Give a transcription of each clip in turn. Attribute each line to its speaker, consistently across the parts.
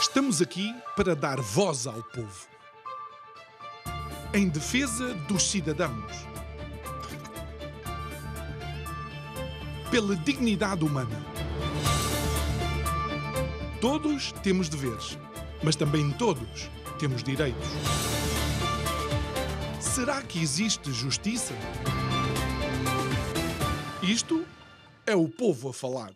Speaker 1: Estamos aqui para dar voz ao povo, em defesa dos cidadãos, pela dignidade humana. Todos temos deveres, mas também todos temos direitos. Será que existe justiça? Isto é o povo a falar.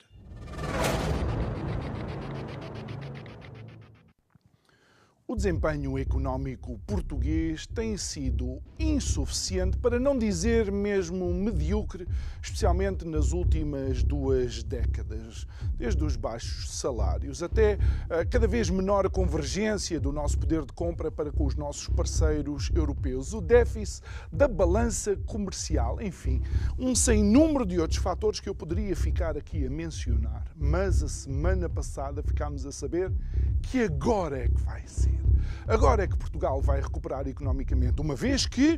Speaker 1: O desempenho económico português tem sido insuficiente, para não dizer mesmo medíocre, especialmente nas últimas 2 décadas, desde os baixos salários até a cada vez menor convergência do nosso poder de compra para com os nossos parceiros europeus, o déficit da balança comercial, enfim, um sem número de outros fatores que eu poderia ficar aqui a mencionar. Mas a semana passada ficámos a saber que agora é que vai ser. Agora é que Portugal vai recuperar economicamente, uma vez que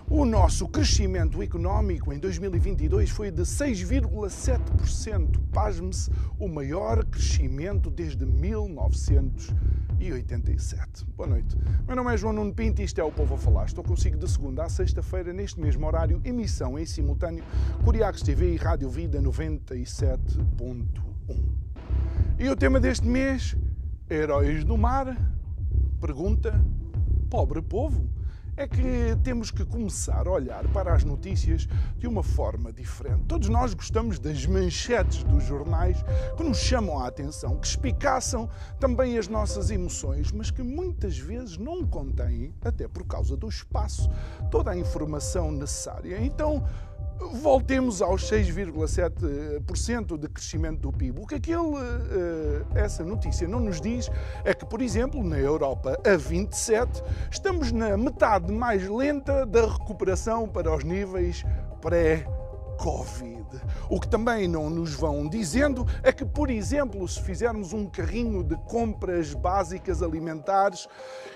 Speaker 1: o nosso crescimento económico em 2022 foi de 6,7%. Pasme-se, o maior crescimento desde 1987. Boa noite. Meu nome é João Nuno Pinto e isto é o Povo a Falar. Estou consigo de segunda a sexta-feira, neste mesmo horário, emissão em simultâneo, Curiacos TV e Rádio Vida 97.1. E o tema deste mês, Heróis do Mar? Pergunta, pobre povo? É que temos que começar a olhar para as notícias de uma forma diferente. Todos nós gostamos das manchetes dos jornais que nos chamam a atenção, que espicaçam também as nossas emoções, mas que muitas vezes não contêm, até por causa do espaço, toda a informação necessária. Então, voltemos aos 6,7% de crescimento do PIB. O que essa notícia não nos diz é que, por exemplo, na Europa, a 27, estamos na metade mais lenta da recuperação para os níveis pré-Covid. O que também não nos vão dizendo é que, por exemplo, se fizermos um carrinho de compras básicas alimentares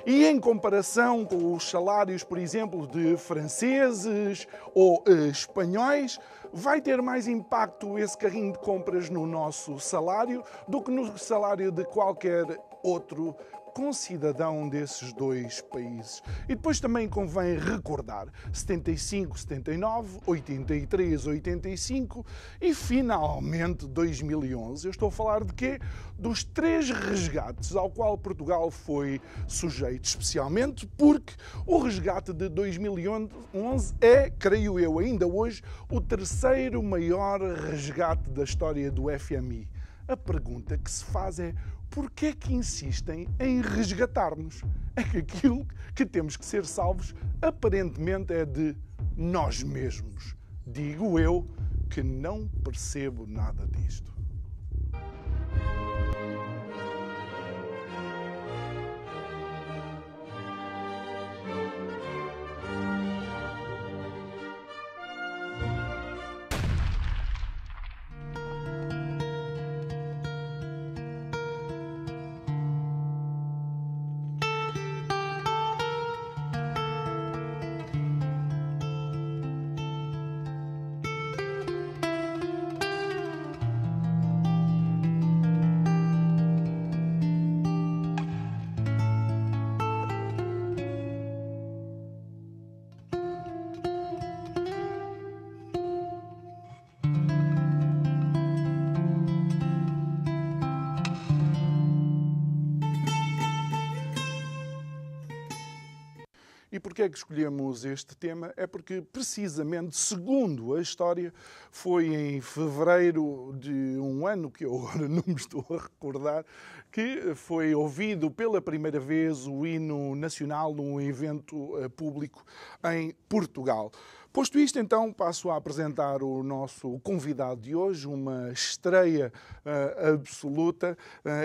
Speaker 1: e em comparação com os salários, por exemplo, de franceses ou espanhóis, vai ter mais impacto esse carrinho de compras no nosso salário do que no salário de qualquer outro concidadão desses 2 países. E depois também convém recordar 75, 79, 83, 85 e finalmente 2011. Eu estou a falar de quê? Dos 3 resgates ao qual Portugal foi sujeito, especialmente porque o resgate de 2011 é, creio eu ainda hoje, o 3º maior resgate da história do FMI. A pergunta que se faz é: porquê é que insistem em resgatar-nos? É que aquilo que temos que ser salvos aparentemente é de nós mesmos. Digo eu que não percebo nada disto. E porquê é que escolhemos este tema? É porque, precisamente, segundo a história, foi em fevereiro de um ano, que eu agora não me estou a recordar, que foi ouvido pela primeira vez o hino nacional num evento público em Portugal. Posto isto, então, passo a apresentar o nosso convidado de hoje, uma estreia absoluta.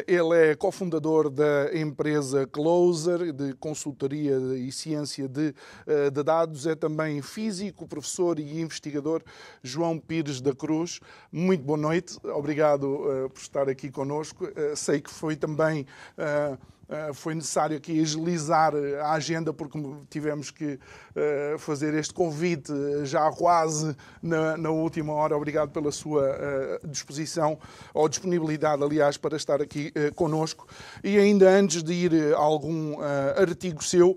Speaker 1: Ele é cofundador da empresa Closer, de consultoria e ciência de dados. É também físico, professor e investigador João Pires da Cruz. Muito boa noite. Obrigado por estar aqui connosco. Sei que foi também Foi necessário aqui agilizar a agenda porque tivemos que fazer este convite já quase na última hora. Obrigado pela sua disposição, ou disponibilidade, aliás, para estar aqui connosco. E ainda antes de ir a algum artigo seu,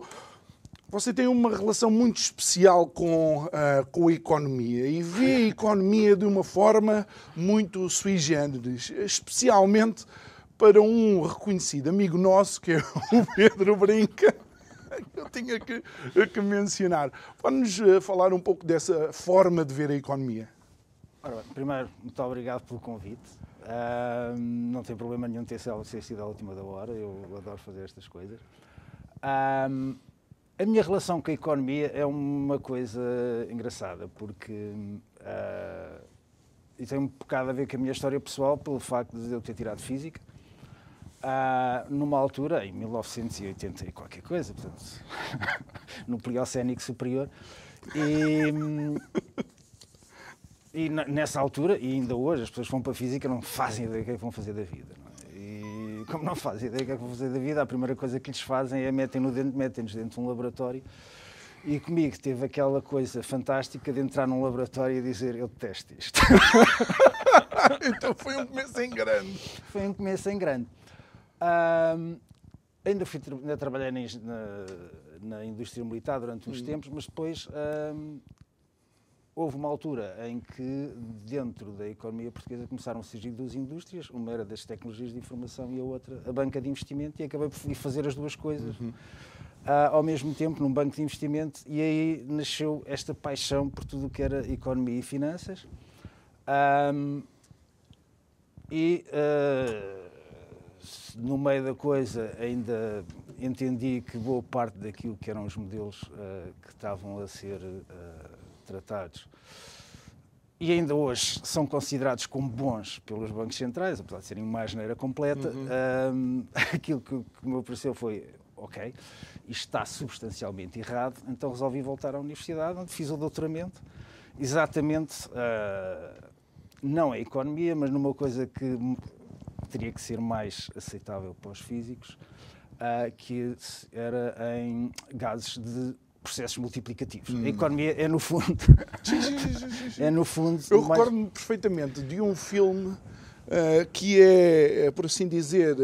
Speaker 1: você tem uma relação muito especial com a economia e vê a economia de uma forma muito sui generis, especialmente para um reconhecido amigo nosso, que é o Pedro Brinca, eu tinha que mencionar. Pode-nos falar um pouco dessa forma de ver a economia?
Speaker 2: Ora bem, primeiro, muito obrigado pelo convite. Não tem problema nenhum ter sido à última da hora, eu adoro fazer estas coisas. A minha relação com a economia é uma coisa engraçada, porque e tem um bocado a ver com a minha história pessoal, pelo facto de eu ter tirado Física. Numa altura, em 1980 e qualquer coisa, portanto, no Pliocénico Superior, e nessa altura, e ainda hoje, as pessoas que vão para a Física não fazem ideia do que é que vão fazer da vida. Não é? E como não fazem ideia do que é que vão fazer da vida, a primeira coisa que lhes fazem é metem-nos dentro de um laboratório. E comigo teve aquela coisa fantástica de entrar num laboratório e dizer: eu detesto isto.
Speaker 1: Então foi um começo em grande.
Speaker 2: Foi um começo em grande. Ainda trabalhei na indústria militar durante uns tempos, mas depois houve uma altura em que, dentro da economia portuguesa, começaram a surgir duas indústrias. Uma era das tecnologias de informação e a outra a banca de investimento, e acabei por fazer as duas coisas ao mesmo tempo, num banco de investimento, e aí nasceu esta paixão por tudo o que era economia e finanças. No meio da coisa, ainda entendi que boa parte daquilo que eram os modelos que estavam a ser tratados e ainda hoje são considerados como bons pelos bancos centrais, apesar de serem uma asneira completa, aquilo que me apareceu foi: ok, isto está substancialmente errado, então resolvi voltar à universidade, onde fiz o doutoramento, exatamente, não a economia, mas numa coisa que teria que ser mais aceitável para os físicos, que era em gases de processos multiplicativos. A economia é, no fundo... é, no fundo...
Speaker 1: Eu recordo-me perfeitamente de um filme que é, por assim dizer,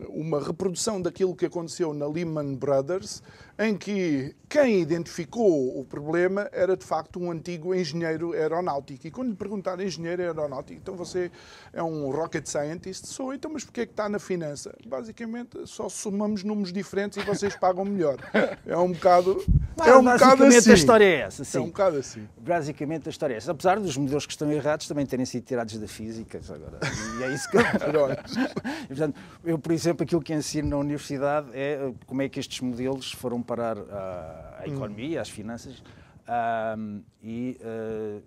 Speaker 1: uma reprodução daquilo que aconteceu na Lehman Brothers, em que quem identificou o problema era, de facto, um antigo engenheiro aeronáutico. E quando lhe perguntaram: engenheiro aeronáutico, então você é um rocket scientist? Sou. Então, mas porquê é que está na finança? Basicamente, só somamos números diferentes e vocês pagam melhor. É um bocado...
Speaker 2: basicamente assim. A história é essa, sim.
Speaker 1: É um bocado assim.
Speaker 2: Basicamente a história é essa. Apesar dos modelos que estão errados também terem sido tirados da física. Agora, e é isso que portanto, eu, por exemplo, aquilo que ensino na universidade é como é que estes modelos foram parar à economia, às finanças, e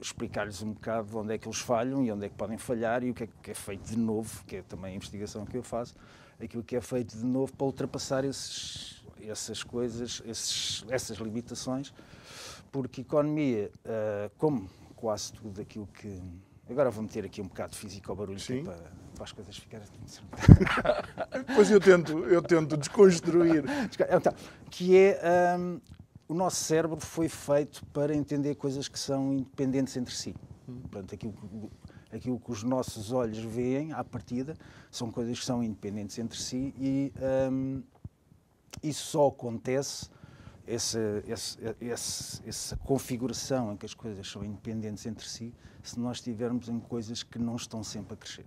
Speaker 2: explicar-lhes um bocado de onde é que eles falham e onde é que podem falhar e o que é feito de novo, que é também a investigação que eu faço, aquilo que é feito de novo para ultrapassar essas coisas, essas limitações, porque economia, como quase tudo aquilo que... Agora vou meter aqui um bocado de física ao barulho para as coisas ficarem...
Speaker 1: Depois eu tento desconstruir.
Speaker 2: Então, que é... o nosso cérebro foi feito para entender coisas que são independentes entre si. Portanto, aquilo que os nossos olhos veem, à partida, são coisas que são independentes entre si e isso só acontece, essa configuração em que as coisas são independentes entre si, se nós estivermos em coisas que não estão sempre a crescer.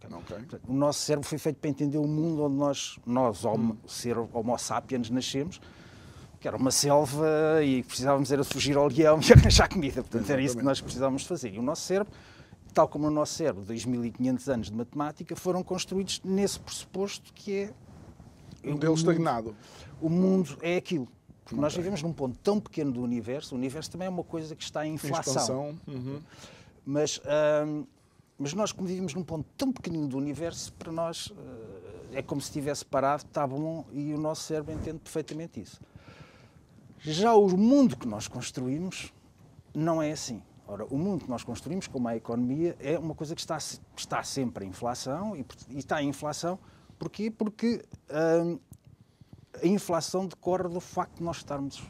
Speaker 2: Okay? Portanto, o nosso cérebro foi feito para entender o mundo onde nós ser Homo sapiens, nascemos, que era uma selva e precisávamos era fugir ao leão e arranjar comida. Portanto, era isso que nós precisávamos de fazer. E o nosso cérebro, tal como o nosso cérebro, 2.500 anos de matemática, foram construídos nesse pressuposto que é...
Speaker 1: Um modelo estagnado.
Speaker 2: O mundo é aquilo. Porque nós vivemos num ponto tão pequeno do universo. O universo também é uma coisa que está em inflação. Mas nós, como vivemos num ponto tão pequenino do universo, para nós é como se estivesse parado, está bom, e o nosso cérebro entende perfeitamente isso. Já o mundo que nós construímos não é assim. Ora, o mundo que nós construímos, como a economia, é uma coisa que está sempre em inflação e está em inflação Porquê? Porque a inflação decorre do facto de nós estarmos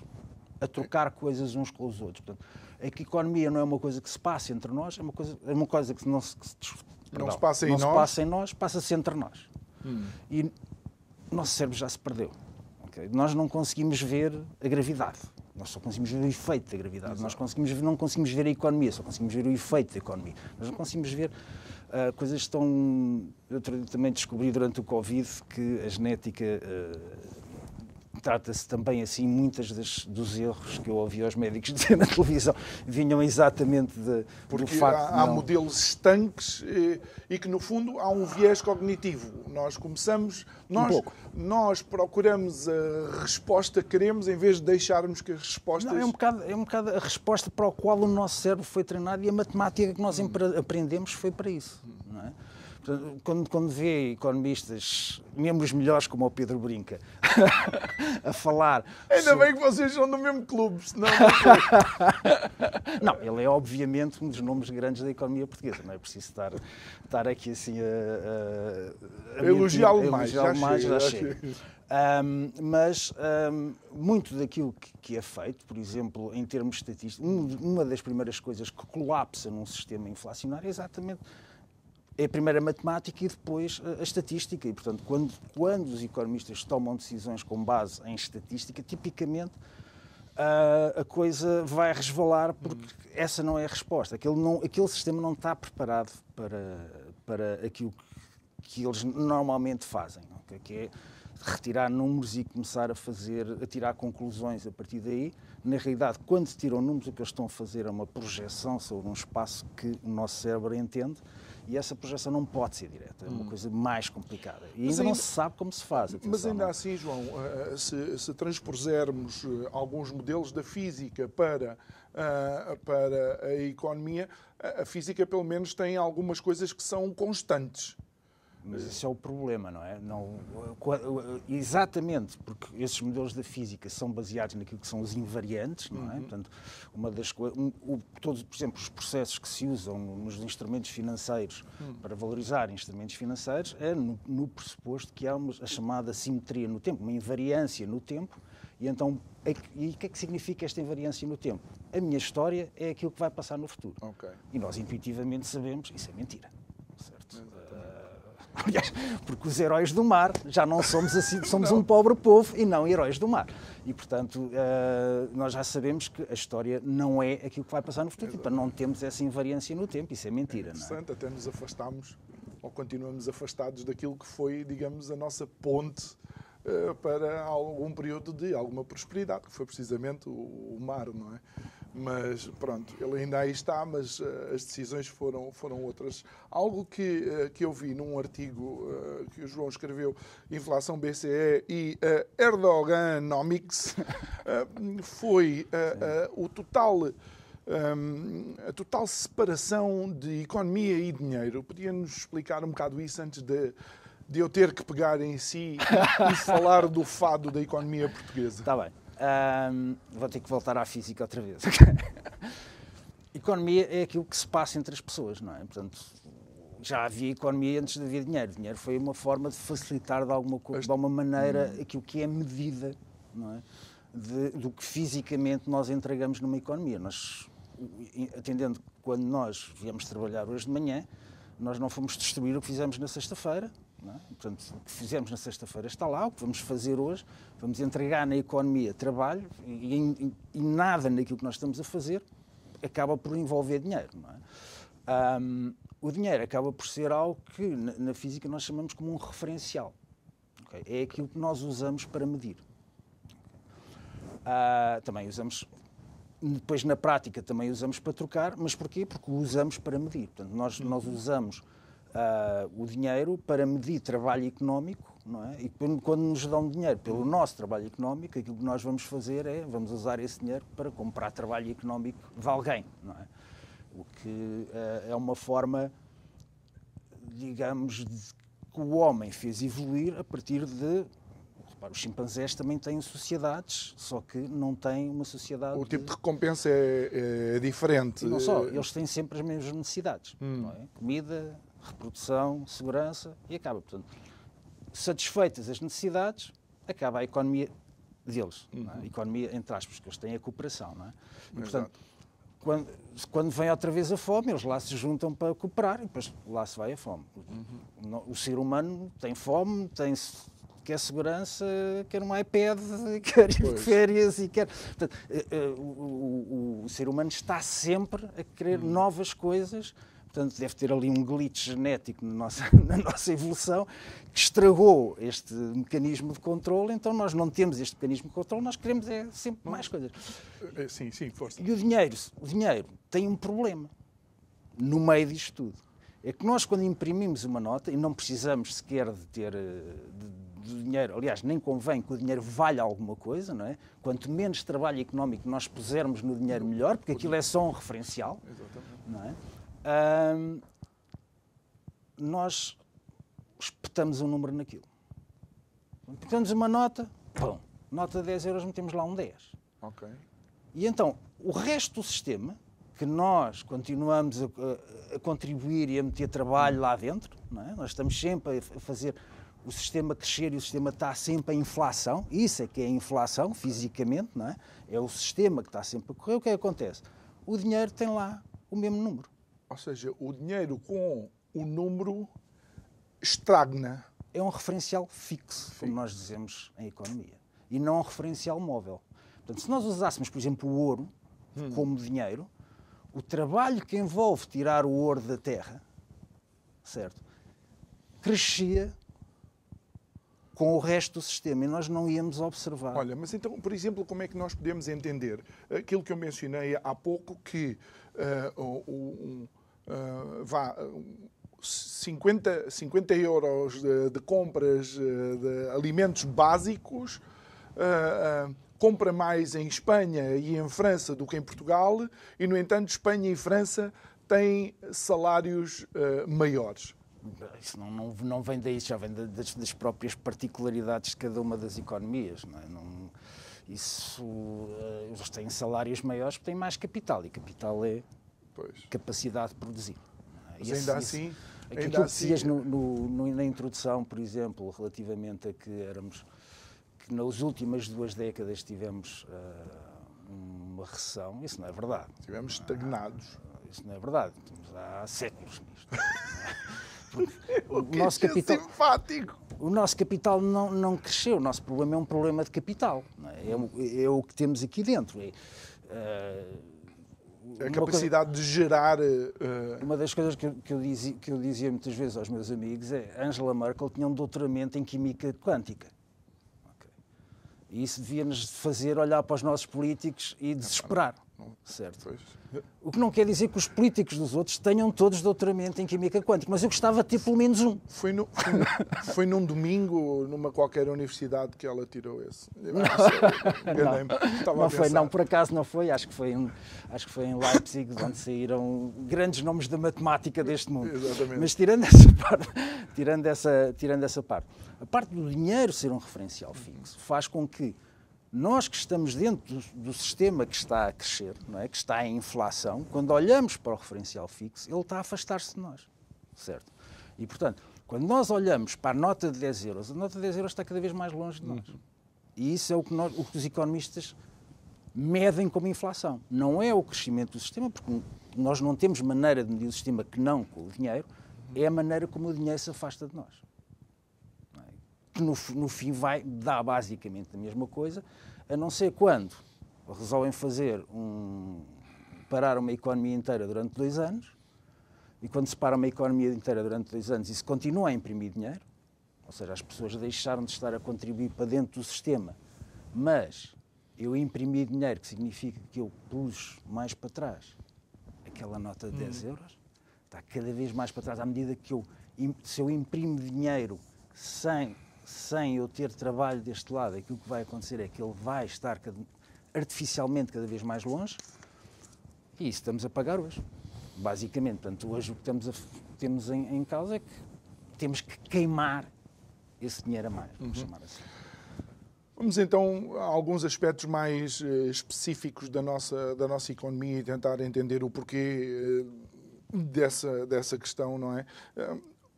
Speaker 2: a trocar coisas uns com os outros. Portanto, é que a economia não é uma coisa que se passa entre nós, é uma coisa que não se passa em nós, passa-se entre nós. E o nosso cérebro já se perdeu. Okay? Nós não conseguimos ver a gravidade. Nós só conseguimos ver o efeito da gravidade. Nós não conseguimos ver a economia, só conseguimos ver o efeito da economia. Nós não conseguimos ver coisas tão... Eu também descobri durante o Covid que a genética trata-se também assim, muitas dos erros que eu ouvi aos médicos dizer na televisão vinham exatamente do facto
Speaker 1: há modelos estanques e que, no fundo, há um viés cognitivo. Nós começamos... Nós procuramos a resposta que queremos em vez de deixarmos que as respostas...
Speaker 2: Não, é um bocado a resposta para a qual o nosso cérebro foi treinado e a matemática que nós aprendemos foi para isso. Não é? Quando vê economistas, mesmo os melhores, como o Pedro Brinca, a falar...
Speaker 1: Ainda bem que vocês são do mesmo clube, senão
Speaker 2: não, ele é obviamente um dos nomes grandes da economia portuguesa, não é preciso estar aqui assim a
Speaker 1: elogiá-lo mais,
Speaker 2: já chega. Mas muito daquilo que é feito, por exemplo, em termos estatísticos, uma das primeiras coisas que colapsa num sistema inflacionário é exatamente... É a primeira matemática e depois a estatística. E, portanto, quando os economistas tomam decisões com base em estatística, tipicamente a coisa vai resvalar porque essa não é a resposta. Aquele sistema não está preparado para aquilo que eles normalmente fazem, okay? Que é retirar números e começar a tirar conclusões a partir daí. Na realidade, quando se tiram números, o que eles estão a fazer é uma projeção sobre um espaço que o nosso cérebro entende. E essa projeção não pode ser direta, é uma coisa mais complicada. E ainda não se sabe como se faz. Atenção,
Speaker 1: mas ainda assim, João, se transpusermos alguns modelos da física para a economia, a física pelo menos tem algumas coisas que são constantes.
Speaker 2: Mas esse é o problema, não é? Exatamente, porque esses modelos da física são baseados naquilo que são os invariantes, não é? Portanto, uma das coisas, todos, por exemplo, os processos que se usam nos instrumentos financeiros para valorizar instrumentos financeiros é no pressuposto que há a chamada simetria no tempo, uma invariância no tempo. E então, o que é que significa esta invariância no tempo? A minha história é aquilo que vai passar no futuro.
Speaker 1: Okay.
Speaker 2: E nós intuitivamente sabemos, isso é mentira. Certo? Aliás, porque os heróis do mar já não somos assim, somos um pobre povo e não heróis do mar. E, portanto, nós já sabemos que a história não é aquilo que vai passar no futuro. Tipo, não temos essa invariância no tempo, isso é mentira.
Speaker 1: Interessante, não é? Até nos afastamos, ou continuamos afastados daquilo que foi, digamos, a nossa ponte para algum período de alguma prosperidade, que foi precisamente o mar, não é? Mas, pronto, ele ainda aí está, mas as decisões foram outras. Algo que eu vi num artigo que o João escreveu, Inflação BCE e Erdoganomics, foi a total separação de economia e dinheiro. Podia-nos explicar um bocado isso antes de eu ter que pegar em si e falar do fado da economia portuguesa?
Speaker 2: Está bem. Vou ter que voltar à física outra vez. Economia é aquilo que se passa entre as pessoas, não é? Portanto, já havia economia antes de haver dinheiro. Dinheiro foi uma forma de facilitar de alguma maneira aquilo que é medida, não é? Do que fisicamente nós entregamos numa economia. Nós, atendendo que quando nós viemos trabalhar hoje de manhã, nós não fomos destruir o que fizemos na sexta-feira. Não é? Portanto, o que fizemos na sexta-feira está lá, o que vamos fazer hoje, vamos entregar na economia trabalho e nada naquilo que nós estamos a fazer acaba por envolver dinheiro. Não é? O dinheiro acaba por ser algo que na física nós chamamos como um referencial. Okay? É aquilo que nós usamos para medir. Também usamos, depois na prática também usamos para trocar, mas porquê? Porque o usamos para medir. Portanto, nós usamos o dinheiro para medir trabalho económico, não é? E quando nos dão dinheiro pelo nosso trabalho económico, aquilo que nós vamos fazer é, vamos usar esse dinheiro para comprar trabalho económico de alguém, não é? O que é uma forma, digamos, que o homem fez evoluir a partir de... Repara, os chimpanzés também têm sociedades, só que não têm uma sociedade...
Speaker 1: O tipo de recompensa é diferente.
Speaker 2: E não só, eles têm sempre as mesmas necessidades, não é? Comida, reprodução, segurança, e acaba. Portanto, satisfeitas as necessidades, acaba a economia deles. Não é? A economia, entre aspas, que eles têm a cooperação. Não é? E, portanto, quando vem outra vez a fome, eles lá se juntam para cooperar e depois lá se vai a fome. O ser humano tem fome, quer segurança, quer um iPad, quer ir de férias e quer... Portanto, o ser humano está sempre a querer novas coisas. Portanto, deve ter ali um glitch genético na nossa evolução que estragou este mecanismo de controle. Então, nós não temos este mecanismo de controle, nós queremos sempre mais coisas.
Speaker 1: Sim, força.
Speaker 2: E o dinheiro tem um problema no meio disto tudo. É que nós, quando imprimimos uma nota, e não precisamos sequer de ter de dinheiro, aliás, nem convém que o dinheiro valha alguma coisa, não é? Quanto menos trabalho económico nós pusermos no dinheiro, melhor, porque aquilo é só um referencial.
Speaker 1: Exatamente.
Speaker 2: Não é? Nós espetamos um número naquilo. Petamos uma nota, pum, nota de 10 euros, metemos lá um 10.
Speaker 1: Ok.
Speaker 2: E então, o resto do sistema, que nós continuamos a contribuir e a meter trabalho lá dentro, não é? Nós estamos sempre a fazer o sistema crescer e o sistema está sempre em inflação, isso é que é a inflação, fisicamente, não é? É o sistema que está sempre a correr. O que é que acontece? O dinheiro tem lá o mesmo número.
Speaker 1: Ou seja, o dinheiro com o número estagna.
Speaker 2: É um referencial fixo, como nós dizemos em economia, e não um referencial móvel. Portanto, se nós usássemos, por exemplo, o ouro como dinheiro, o trabalho que envolve tirar o ouro da terra, certo, crescia com o resto do sistema e nós não íamos observar.
Speaker 1: Olha, mas então, por exemplo, como é que nós podemos entender aquilo que eu mencionei há pouco, que 50 euros de compras de alimentos básicos, compra mais em Espanha e em França do que em Portugal, e, no entanto, Espanha e França têm salários maiores.
Speaker 2: Isso não vem daí, já vem das próprias particularidades de cada uma das economias. Não é? Eles têm salários maiores porque têm mais capital, e capital é capacidade de produzir.
Speaker 1: Mas ainda assim...
Speaker 2: Aquilo que dizias na introdução, por exemplo, relativamente a que nas últimas 2 décadas tivemos uma recessão, isso não é verdade.
Speaker 1: Estivemos estagnados.
Speaker 2: Isso não é verdade. Estamos há séculos nisto. O nosso capital não cresceu. O nosso problema é um problema de capital. Não é? É o que temos aqui dentro.
Speaker 1: A capacidade de gerar...
Speaker 2: Uma das coisas que eu dizia muitas vezes aos meus amigos é: Angela Merkel tinha um doutoramento em química quântica. Okay. E isso devia-nos fazer olhar para os nossos políticos e desesperar. Certo? Pois. O que não quer dizer que os políticos dos outros tenham todos doutoramento em química quântica, mas eu gostava de ter pelo menos um.
Speaker 1: Foi num domingo, numa qualquer universidade, que ela tirou esse.
Speaker 2: Não, por acaso não foi. Acho que foi em Leipzig, onde saíram grandes nomes da matemática deste mundo.
Speaker 1: Exatamente.
Speaker 2: Mas tirando essa parte, a parte do dinheiro ser um referencial fixo faz com que nós que estamos dentro do sistema que está a crescer, não é? Que está em inflação, quando olhamos para o referencial fixo, ele está a afastar-se de nós, certo? E, portanto, quando nós olhamos para a nota de 10 euros, a nota de 10 euros está cada vez mais longe de nós. E isso é o que os economistas medem como inflação. Não é o crescimento do sistema, porque nós não temos maneira de medir o sistema que não com o dinheiro, é a maneira como o dinheiro se afasta de nós. Que no fim vai dar basicamente a mesma coisa, a não ser quando resolvem parar uma economia inteira durante 2 anos, e quando se para uma economia inteira durante 2 anos e se continua a imprimir dinheiro, ou seja, as pessoas deixaram de estar a contribuir para dentro do sistema, mas eu imprimi dinheiro, que significa que eu pus mais para trás aquela nota de 10 euros, está cada vez mais para trás, à medida que se eu imprimo dinheiro sem eu ter trabalho deste lado, aquilo que vai acontecer é que ele vai estar artificialmente cada vez mais longe, e isso estamos a pagar hoje, basicamente. Portanto, hoje o que temos em causa é que temos que queimar esse dinheiro a mais, vamos chamar assim.
Speaker 1: Vamos então a alguns aspectos mais específicos da nossa economia e tentar entender o porquê dessa questão, não é?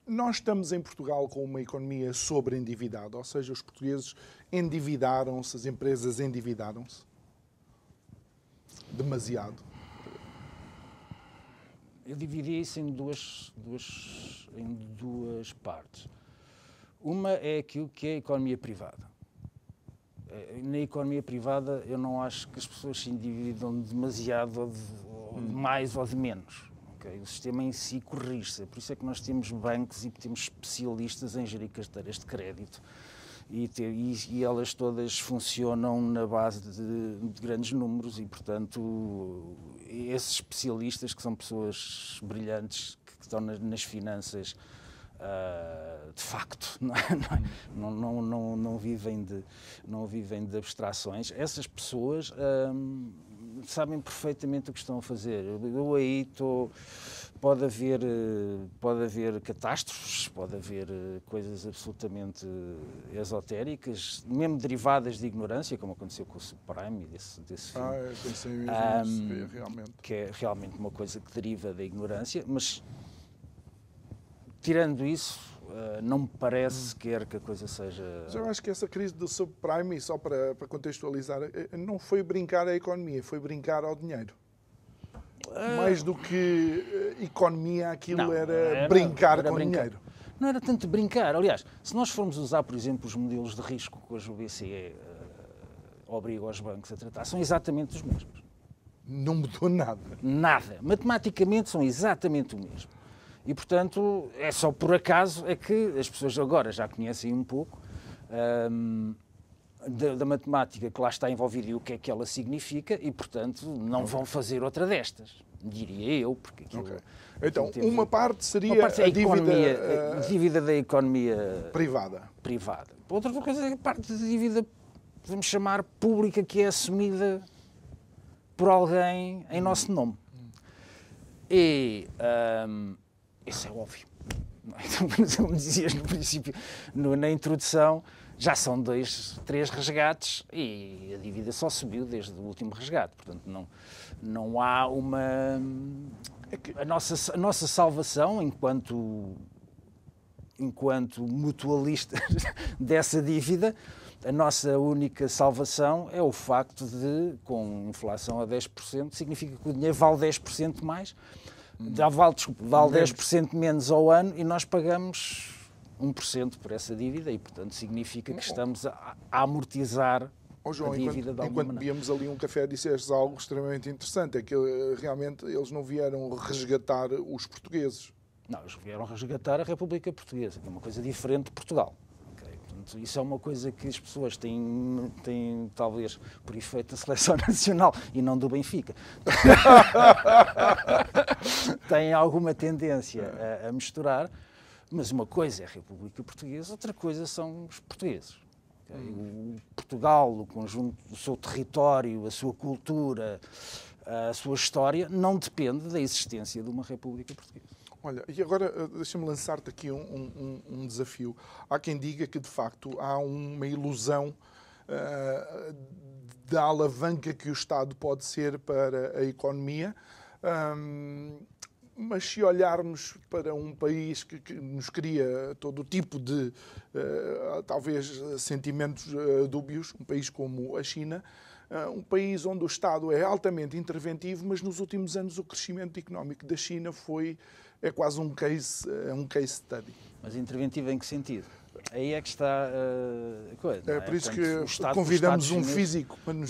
Speaker 1: Nós estamos em Portugal com uma economia sobreendividada, ou seja, os portugueses endividaram-se, as empresas endividaram-se demasiado.
Speaker 2: Eu dividi isso em duas partes. Uma é aquilo que é a economia privada. Na economia privada eu não acho que as pessoas se endividam demasiado, ou de mais ou de menos. Okay? O sistema em si corrige-se. Por isso é que nós temos bancos e temos especialistas em gerir carteiras de crédito. E elas todas funcionam na base de grandes números e, portanto, esses especialistas, que são pessoas brilhantes, que estão nas finanças, de facto, não vivem de abstrações, essas pessoas sabem perfeitamente o que estão a fazer. Eu aí estou... Pode haver catástrofes, pode haver coisas absolutamente esotéricas, mesmo derivadas de ignorância, como aconteceu com o subprime desse filme.
Speaker 1: Eu pensei mesmo nisso, realmente.
Speaker 2: Que é realmente uma coisa que deriva da ignorância, mas tirando isso, não me parece sequer que a coisa seja...
Speaker 1: Mas eu acho que essa crise do subprime, só para contextualizar, não foi brincar à economia, foi brincar ao dinheiro. Mais do que economia, aquilo era brincar com dinheiro.
Speaker 2: Não era tanto brincar. Aliás, se nós formos usar, por exemplo, os modelos de risco que hoje o BCE obriga os bancos a tratar, são exatamente os mesmos.
Speaker 1: Não mudou nada.
Speaker 2: Nada. Matematicamente são exatamente o mesmo. E, portanto, é só por acaso é que as pessoas agora já conhecem um pouco da matemática que lá está envolvida e o que é que ela significa e, portanto, não vão fazer outra destas, diria eu. Porque aquilo,
Speaker 1: então, uma parte seria
Speaker 2: a dívida da economia
Speaker 1: privada.
Speaker 2: Outra coisa é a parte da dívida, podemos chamar, pública, que é assumida por alguém em nosso nome. E isso é óbvio. Então, como dizias no princípio, na introdução, já são 2, 3 resgates e a dívida só subiu desde o último resgate. Portanto, não há uma... A nossa salvação enquanto mutualistas dessa dívida, a nossa única salvação é o facto de, com inflação a 10%, significa que o dinheiro vale 10% mais, vale 10% menos ao ano e nós pagamos 1% por essa dívida e, portanto, significa que estamos a amortizar
Speaker 1: João,
Speaker 2: a dívida de alguma
Speaker 1: enquanto
Speaker 2: maneira.
Speaker 1: bebíamos ali um café, disseste algo extremamente interessante, é que realmente eles não vieram resgatar os portugueses.
Speaker 2: Não, eles vieram resgatar a República Portuguesa, que é uma coisa diferente de Portugal. Okay? Portanto, isso é uma coisa que as pessoas têm talvez, por efeito da seleção nacional e não do Benfica, têm alguma tendência a misturar. Mas uma coisa é a República Portuguesa, outra coisa são os portugueses. Okay? O Portugal, o conjunto do seu território, a sua cultura, a sua história, não depende da existência de uma República Portuguesa.
Speaker 1: Olha, e agora deixa-me lançar-te aqui um desafio. Há quem diga que, de facto, há uma ilusão da alavanca que o Estado pode ser para a economia. Mas se olharmos para um país que nos cria todo o tipo de, talvez, sentimentos dúbios, um país como a China, um país onde o Estado é altamente interventivo, mas nos últimos anos o crescimento económico da China é quase um case study.
Speaker 2: Mas interventivo em que sentido? Aí é que está a coisa.
Speaker 1: É por isso que convidamos um físico para nos...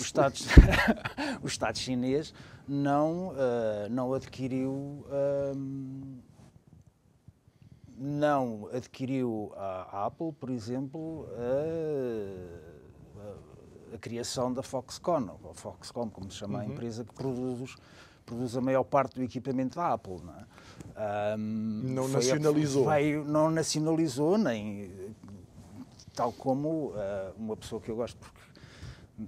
Speaker 2: O Estado chinês não adquiriu a Apple, por exemplo, a criação da Foxconn, ou Foxconn, como se chama a empresa que produz a maior parte do equipamento da Apple.
Speaker 1: Não nacionalizou.
Speaker 2: Não nacionalizou, nem tal como uma pessoa que eu gosto, porque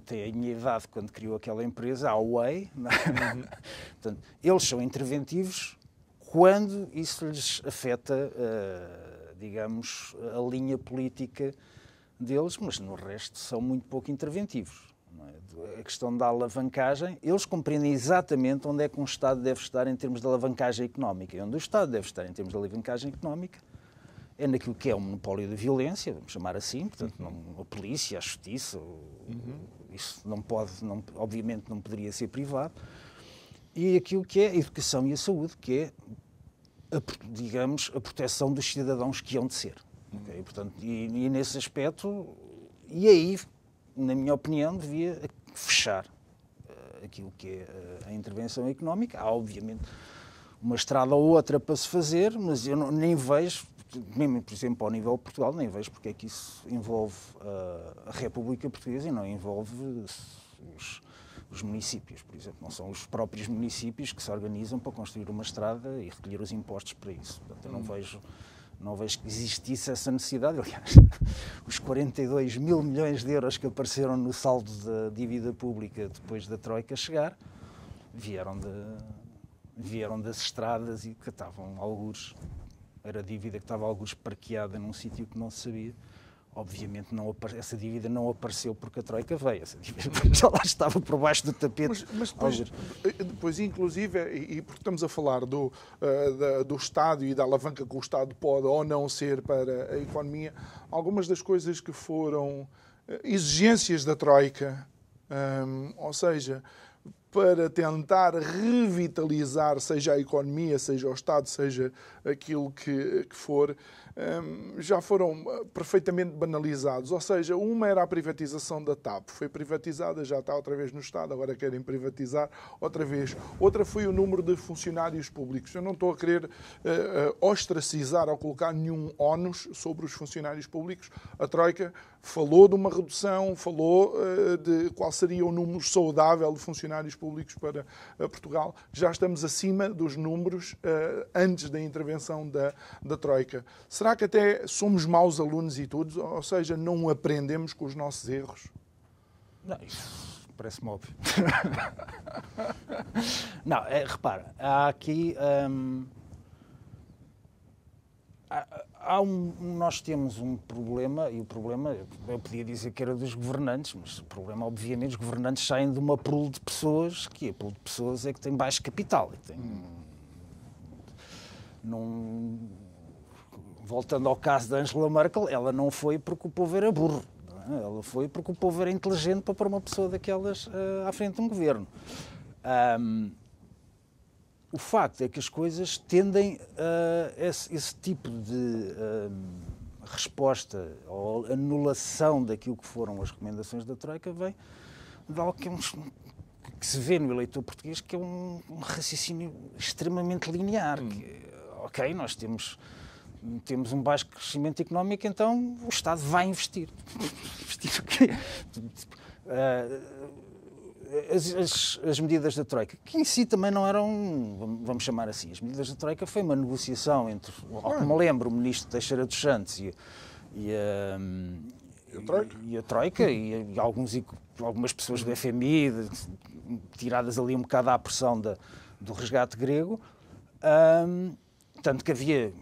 Speaker 2: tem a minha idade quando criou aquela empresa, a Huawei. Portanto, eles são interventivos quando isso lhes afeta, digamos, a linha política deles, mas no resto são muito pouco interventivos. Não é? A questão da alavancagem, eles compreendem exatamente onde é que um Estado deve estar em termos de alavancagem económica. E onde o Estado deve estar em termos de alavancagem económica é naquilo que é o monopólio da violência, vamos chamar assim, portanto, a polícia, a justiça, isso não pode, obviamente não poderia ser privado, e aquilo que é a educação e a saúde, que é, digamos, a proteção dos cidadãos que hão de ser. Okay? Portanto, e nesse aspecto, e aí, na minha opinião, devia fechar aquilo que é a intervenção económica. Há, obviamente, uma estrada ou outra para se fazer, mas eu nem vejo, mesmo, por exemplo, ao nível de Portugal, nem vejo porque é que isso envolve a República Portuguesa e não envolve os municípios, por exemplo. Não são os próprios municípios que se organizam para construir uma estrada e recolher os impostos para isso. Portanto, eu não vejo que existisse essa necessidade. Aliás, os 42 mil milhões de euros que apareceram no saldo da dívida pública depois da Troika chegar, vieram das estradas e que estavam algures. Era dívida que estava alguns parqueada num sítio que não se sabia. Obviamente essa dívida não apareceu porque a Troika veio. Essa dívida já lá estava por baixo do tapete.
Speaker 1: Mas depois, inclusive, e porque estamos a falar do Estado e da alavanca que o Estado pode ou não ser para a economia, algumas das coisas que foram exigências da Troika, ou seja, para tentar revitalizar, seja a economia, seja o Estado, seja aquilo que for, já foram perfeitamente banalizados. Ou seja, uma era a privatização da TAP. Foi privatizada, já está outra vez no Estado, agora querem privatizar outra vez. Outra foi o número de funcionários públicos. Eu não estou a querer ostracizar ou colocar nenhum ónus sobre os funcionários públicos. A Troika falou de uma redução, falou de qual seria o número saudável de funcionários públicos para Portugal. Já estamos acima dos números antes da intervenção da Troika. Será que até somos maus alunos e tudo? Ou seja, não aprendemos com os nossos erros?
Speaker 2: Não, isso parece-me óbvio. Não, repara, há aqui... nós temos um problema, e o problema, eu podia dizer que era dos governantes, mas o problema, obviamente, os governantes saem de uma pool de pessoas, que a pool de pessoas é que tem baixo capital. Voltando ao caso da Angela Merkel, ela não foi porque o povo era burro. Não é? Ela foi porque o povo era inteligente para pôr uma pessoa daquelas à frente de um governo. O facto é que as coisas tendem a esse tipo de resposta ou anulação daquilo que foram as recomendações da Troika vem de algo que se vê no eleitor português, que é um raciocínio extremamente linear. Ok, nós temos um baixo crescimento económico, então o Estado vai investir. Investir o quê? As medidas da Troika, que em si também não eram, vamos chamar assim, as medidas da Troika foi uma negociação entre, ao que me lembro, o ministro Teixeira dos Santos e a Troika e algumas pessoas do FMI, tiradas ali um bocado à pressão do resgate grego, tanto que havia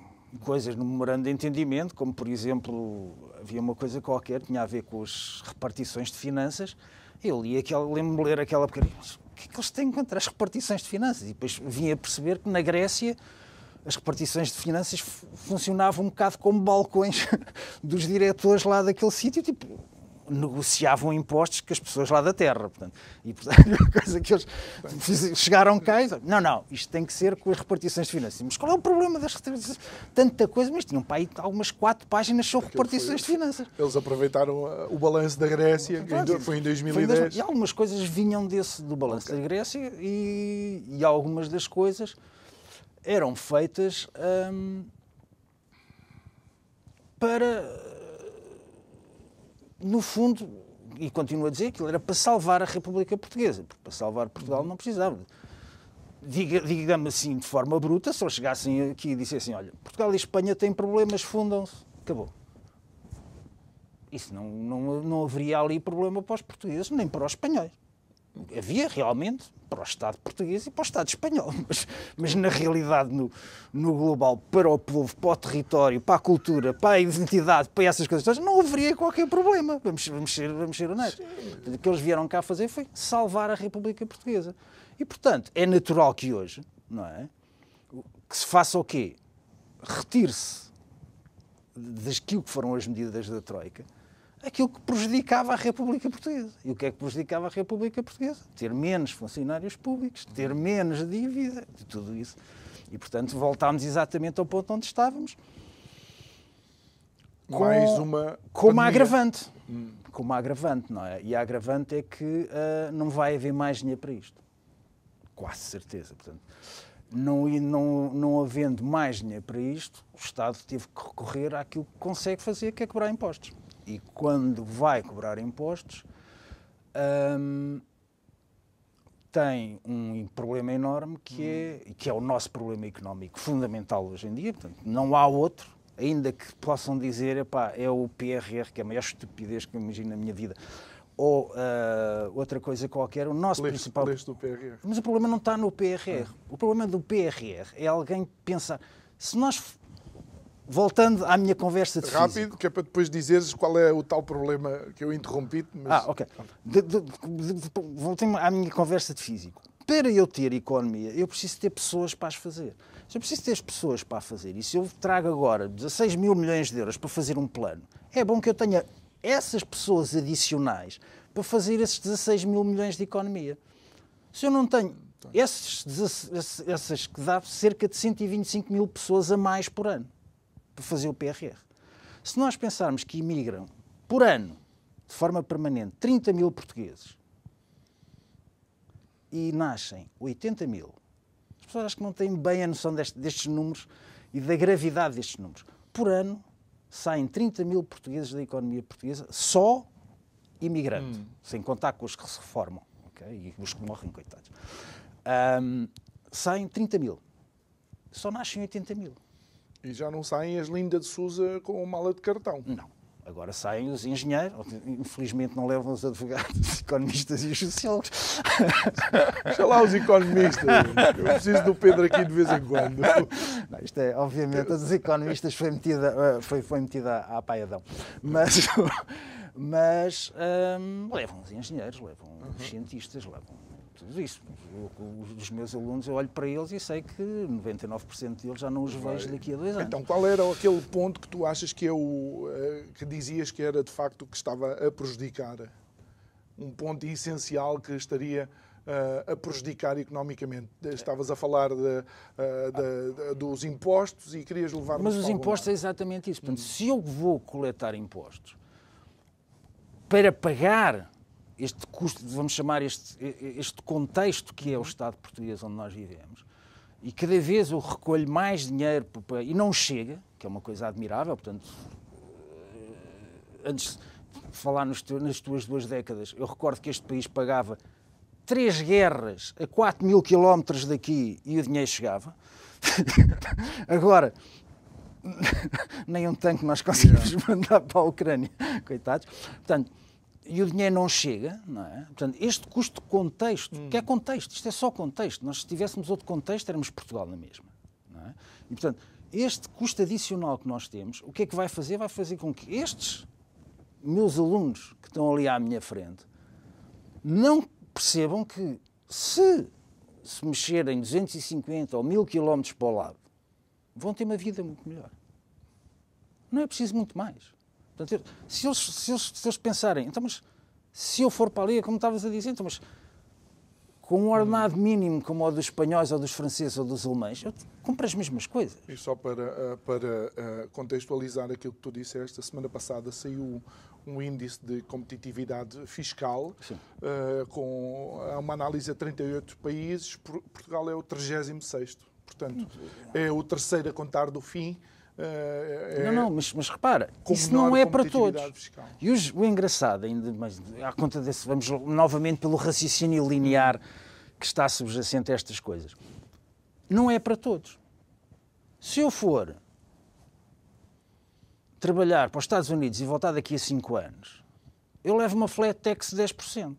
Speaker 2: coisas no memorando de entendimento, como, por exemplo, havia uma coisa qualquer que tinha a ver com as repartições de finanças. Eu lembro-me de ler aquela porcaria. O que é que eles têm contra as repartições de finanças? E depois vim a perceber que na Grécia as repartições de finanças funcionavam um bocado como balcões dos diretores lá daquele sítio, tipo, negociavam impostos com as pessoas lá da terra. Portanto, a coisa que eles chegaram cá e disseram, não, isto tem que ser com as repartições de finanças. Mas qual é o problema das repartições? Tanta coisa, mas tinham para aí algumas 4 páginas sobre repartições de finanças.
Speaker 1: Eles aproveitaram o balanço da Grécia, que foi em 2010.
Speaker 2: E algumas coisas vinham do balanço da Grécia e algumas das coisas eram feitas para... No fundo, e continuo a dizer, aquilo era para salvar a República Portuguesa, porque para salvar Portugal não precisava. Digamos assim, de forma bruta, se eles chegassem aqui e dissessem, olha, Portugal e Espanha têm problemas, fundam-se, acabou. Isso não haveria ali problema para os portugueses, nem para os espanhóis. Havia realmente para o Estado português e para o Estado espanhol, mas na realidade, no global, para o povo, para o território, para a cultura, para a identidade, para essas coisas todas, não haveria qualquer problema. Vamos ser honestos. O que eles vieram cá fazer foi salvar a República Portuguesa. E, portanto, é natural que hoje, não é, que se faça o quê? Retire-se daquilo que foram as medidas da Troika, aquilo que prejudicava a República Portuguesa. E o que é que prejudicava a República Portuguesa? Ter menos funcionários públicos, ter menos dívida, de tudo isso. E, portanto, voltámos exatamente ao ponto onde estávamos. Com uma agravante. Com uma agravante, não é? E a agravante é que não vai haver mais dinheiro para isto. Quase certeza. Portanto, não havendo mais dinheiro para isto, o Estado teve que recorrer àquilo que consegue fazer, que é cobrar impostos. E quando vai cobrar impostos, tem um problema enorme que é o nosso problema económico fundamental hoje em dia. Portanto, não há outro, ainda que possam dizer, epá, é o PRR, que é a maior estupidez que eu imagino na minha vida, ou outra coisa qualquer, o nosso principal...
Speaker 1: do PRR.
Speaker 2: Mas o problema não está no PRR. O problema do PRR é alguém pensar... Se nós... Voltando à minha conversa de
Speaker 1: rápido,
Speaker 2: físico.
Speaker 1: que é para depois dizeres qual é o tal problema que eu interrompi-te. Mas...
Speaker 2: Ok. Voltando à minha conversa de físico. Para eu ter economia, eu preciso ter pessoas para as fazer. Se eu preciso ter as pessoas para a fazer, e se eu trago agora 16 mil milhões de euros para fazer um plano, é bom que eu tenha essas pessoas adicionais para fazer esses 16 mil milhões de economia. Se eu não tenho essas que dá cerca de 125 mil pessoas a mais por ano para fazer o PRR. Se nós pensarmos que imigram por ano, de forma permanente, 30 mil portugueses e nascem 80 mil, as pessoas acho que não têm bem a noção destes números e da gravidade destes números. Por ano saem 30 mil portugueses da economia portuguesa só imigrando, sem contar com os que se reformam, okay? E os que morrem, coitados. Saem 30 mil. Só nascem 80 mil.
Speaker 1: E já não saem as Linda de Sousa com mala de cartão.
Speaker 2: Não. Agora saem os engenheiros, infelizmente não levam os advogados, os economistas e os sociólogos.
Speaker 1: Deixa lá os economistas. Eu preciso do Pedro aqui de vez em quando.
Speaker 2: Não, isto é, obviamente, os economistas foi metida à paiadão. Mas levam os engenheiros, levam os cientistas, levam tudo isso. Os meus alunos, eu olho para eles e sei que 99% deles já não os vejo daqui a 2 anos.
Speaker 1: Então, qual era aquele ponto que tu achas que é que dizias que era de facto o que estava a prejudicar? Um ponto essencial que estaria a prejudicar economicamente? Estavas a falar dos impostos e querias levar...
Speaker 2: Mas os impostos é exatamente isso. Portanto, se eu vou coletar impostos para pagar este custo, vamos chamar este contexto que é o Estado português onde nós vivemos, e cada vez eu recolho mais dinheiro e não chega, que é uma coisa admirável. Portanto, antes de falar nas tuas 2 décadas, eu recordo que este país pagava 3 guerras a 4 mil quilómetros daqui e o dinheiro chegava. Agora, nem um tanque nós conseguimos mandar para a Ucrânia, coitados. Portanto, e o dinheiro não chega, não é? Portanto, este custo de contexto, que é contexto, isto é só contexto. Nós, se tivéssemos outro contexto, éramos Portugal na mesma, não é? E, portanto, este custo adicional que nós temos, o que é que vai fazer? Vai fazer com que estes meus alunos que estão ali à minha frente não percebam que se mexerem 250 ou 1000 quilómetros para o lado, vão ter uma vida muito melhor. Não é preciso muito mais. Portanto, se eles pensarem, então, mas se eu for para ali, como estavas a dizer, então, mas com um ordenado mínimo como o dos espanhóis ou dos franceses ou dos alemães, eu compro as mesmas coisas.
Speaker 1: E só para contextualizar aquilo que tu disseste, a semana passada saiu um índice de competitividade fiscal com uma análise a 38 países. Portugal é o 36º. Portanto, é o terceiro a contar do fim.
Speaker 2: Mas repara, isso não é para todos. Fiscal. E o engraçado, ainda mais, à conta desse, vamos novamente pelo raciocínio linear que está subjacente a estas coisas, não é para todos. Se eu for trabalhar para os Estados Unidos e voltar daqui a 5 anos, eu levo uma flat tax de 10%.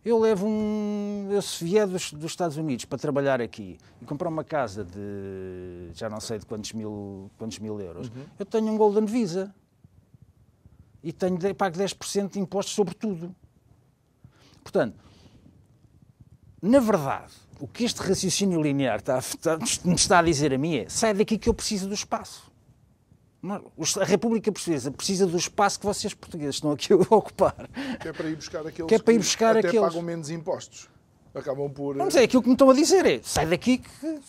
Speaker 2: Eu se vier dos Estados Unidos para trabalhar aqui e comprar uma casa de já não sei de quantos mil euros, eu tenho um Golden Visa e pago 10% de impostos sobre tudo. Portanto, na verdade, o que este raciocínio linear me está a dizer a mim é: sai daqui que eu preciso do espaço. A República Portuguesa precisa do espaço que vocês portugueses estão aqui a ocupar.
Speaker 1: Que é para ir buscar aqueles
Speaker 2: que até
Speaker 1: pagam menos impostos. Acabam por...
Speaker 2: Não sei, aquilo que me estão a dizer é, sai daqui que...